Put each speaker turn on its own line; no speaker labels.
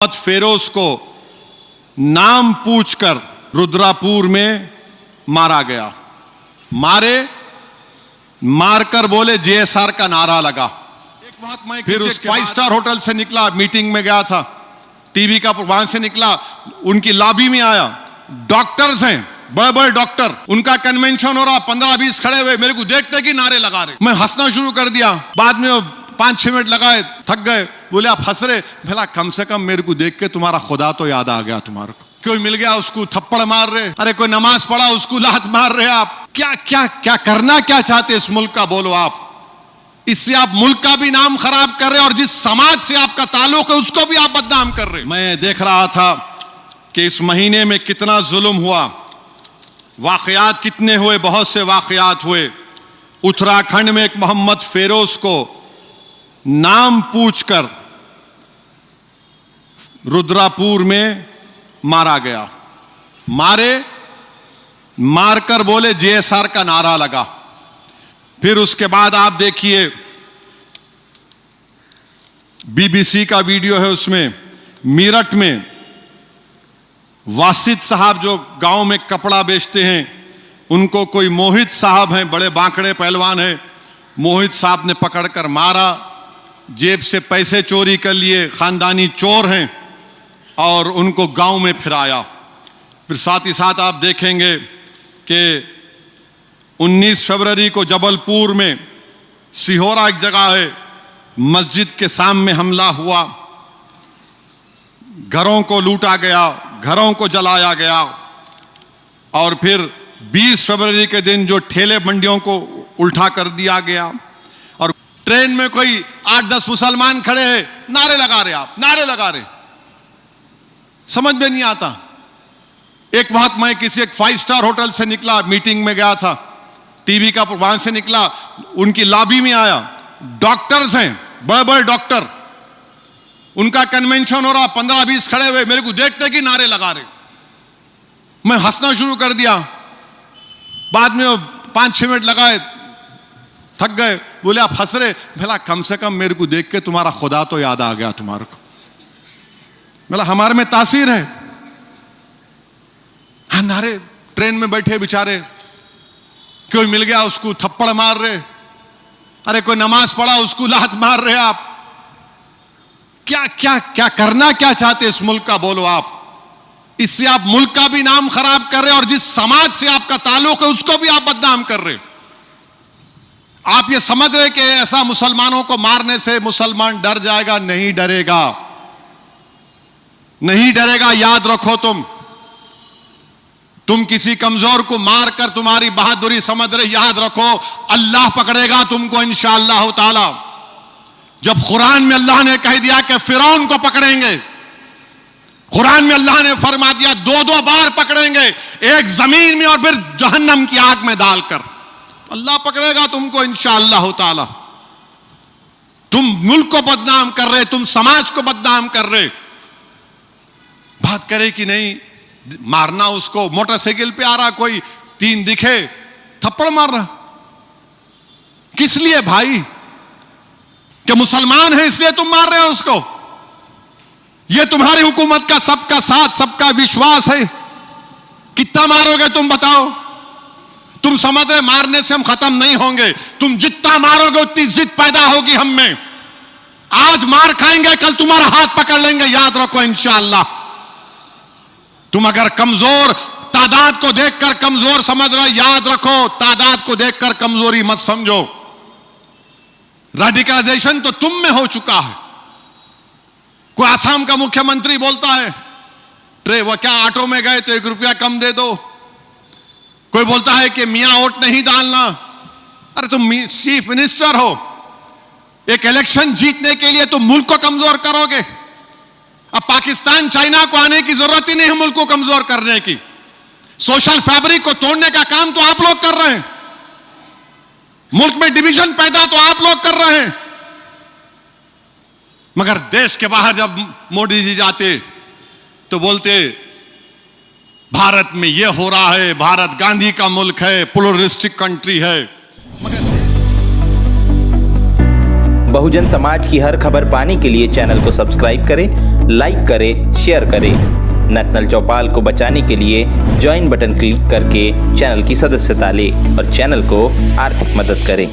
फेरोज को नाम पूछकर रुद्रापुर में मारा गया। मारकर बोले जेएसआर का नारा लगा। एक बात मैं फिर उस 5 स्टार होटल से निकला, मीटिंग में गया था, टीवी का वहां से निकला, उनकी लॉबी में आया, डॉक्टर्स हैं, बड़े बड़े डॉक्टर, उनका कन्वेंशन हो रहा, 15-20 खड़े हुए मेरे को देखते कि नारे लगा रहे। मैं हंसना शुरू कर दिया। बाद में 5-6 मिनट लगाए, थक गए, बोले आप हंस रहे। भला कम से कम मेरे को देख के तुम्हारा खुदा तो याद आ गया। तुम्हारे को कोई मिल गया उसको थप्पड़ मार रहे, अरे कोई नमाज पढ़ा उसको लात मार रहे। आप क्या क्या क्या करना क्या चाहते इस मुल्क का, बोलो आप। इससे आप मुल्क का भी नाम खराब कर रहे और जिस समाज से आपका ताल्लुक है उसको भी आप बदनाम कर रहे। मैं देख रहा था कि इस महीने में कितना जुल्म हुआ, वाकयात कितने हुए, बहुत से वाकयात हुए। उत्तराखंड में एक मोहम्मद फेरोज को नाम पूछकर रुद्रापुर में मारा गया। मारकर बोले जेएसआर का नारा लगा। फिर उसके बाद आप देखिए, बीबीसी का वीडियो है, उसमें मीरठ में वासिद साहब जो गांव में कपड़ा बेचते हैं, उनको कोई मोहित साहब हैं, बड़े बांकड़े पहलवान हैं, मोहित साहब ने पकड़कर मारा, जेब से पैसे चोरी कर लिए, खानदानी चोर हैं, और उनको गांव में फिराया। फिर साथ ही साथ आप देखेंगे कि 19 फरवरी को जबलपुर में, सिहोरा एक जगह है, मस्जिद के सामने हमला हुआ, घरों को लूटा गया, घरों को जलाया गया। और फिर 20 फरवरी के दिन जो ठेले मंडियों को उल्टा कर दिया गया, और ट्रेन में कोई 8-10 मुसलमान खड़े हैं, नारे लगा रहे, आप नारे लगा रहे, समझ में नहीं आता। एक बात मैं किसी एक 5 स्टार होटल से निकला, मीटिंग में गया था, टीवी का वहां से निकला, उनकी लॉबी में आया, डॉक्टर्स हैं, बड़े बड़े डॉक्टर, उनका कन्वेंशन हो रहा, 15-20 खड़े हुए मेरे को देखते कि नारे लगा रहे। मैं हंसना शुरू कर दिया। बाद में 5-6 मिनट लगाए, थक गए, बोले आप हंस रहे। भला कम से कम मेरे को देख के तुम्हारा खुदा तो याद आ गया। तुम्हारे को भला हमारे में तासीर है। हाँ, नारे, ट्रेन में बैठे बेचारे, कोई मिल गया उसको थप्पड़ मार रहे, अरे कोई नमाज पढ़ा उसको लात मार रहे। आप क्या क्या क्या करना क्या चाहते इस मुल्क का, बोलो आप। इससे आप मुल्क का भी नाम खराब कर रहे और जिस समाज से आपका ताल्लुक है उसको भी आप बदनाम कर रहे। आप ये समझ रहे कि ऐसा मुसलमानों को मारने से मुसलमान डर जाएगा? नहीं डरेगा, नहीं डरेगा। याद रखो, तुम किसी कमजोर को मारकर तुम्हारी बहादुरी समझ रहे, याद रखो अल्लाह पकड़ेगा तुमको इंशाअल्लाह ताला। जब कुरान में अल्लाह ने कह दिया कि फिरौन को पकड़ेंगे, कुरान में अल्लाह ने फरमा दिया 2-2 बार पकड़ेंगे, एक जमीन में और फिर जहन्नम की आग में डालकर, अल्लाह पकड़ेगा तुमको इंशाअल्लाह ताला। तुम मुल्क को बदनाम कर रहे, तुम समाज को बदनाम कर रहे। बात करे कि नहीं मारना उसको, मोटरसाइकिल पे आ रहा कोई, 3 दिखे, थप्पड़ मार रहा। किस लिए भाई? कि मुसलमान है इसलिए तुम मार रहे हो उसको? ये तुम्हारी हुकूमत का सबका साथ, सबका विश्वास है। कितना मारोगे तुम बताओ? तुम समझ रहे मारने से हम खत्म नहीं होंगे। तुम जितना मारोगे उतनी जिद पैदा होगी हम में। आज मार खाएंगे, कल तुम्हारा हाथ पकड़ लेंगे, याद रखो इंशाअल्लाह। तुम अगर कमजोर, तादाद को देखकर कमजोर समझ रहे, याद रखो तादाद को देखकर कमजोरी मत समझो। रेडिकलाइजेशन तो तुम में हो चुका है। कोई आसाम का मुख्यमंत्री बोलता है, वो क्या ऑटो में गए तो 1 रुपया कम दे दो। कोई बोलता है कि मियां वोट नहीं डालना। अरे तुम चीफ मिनिस्टर हो, एक इलेक्शन जीतने के लिए तुम मुल्क को कमजोर करोगे? अब पाकिस्तान चाइना को आने की जरूरत ही नहीं है मुल्क को कमजोर करने की। सोशल फैब्रिक को तोड़ने का काम तो आप लोग कर रहे हैं। मुल्क में डिवीजन पैदा तो आप लोग कर रहे हैं। मगर देश के बाहर जब मोदी जी जाते तो बोलते भारत में यह हो रहा है, भारत गांधी का मुल्क है, प्लूरलिस्टिक कंट्री है।
बहुजन समाज की हर खबर पाने के लिए चैनल को सब्सक्राइब करें, लाइक करें, शेयर करें। नेशनल चौपाल को बचाने के लिए ज्वाइन बटन क्लिक करके चैनल की सदस्यता लें और चैनल को आर्थिक मदद करें।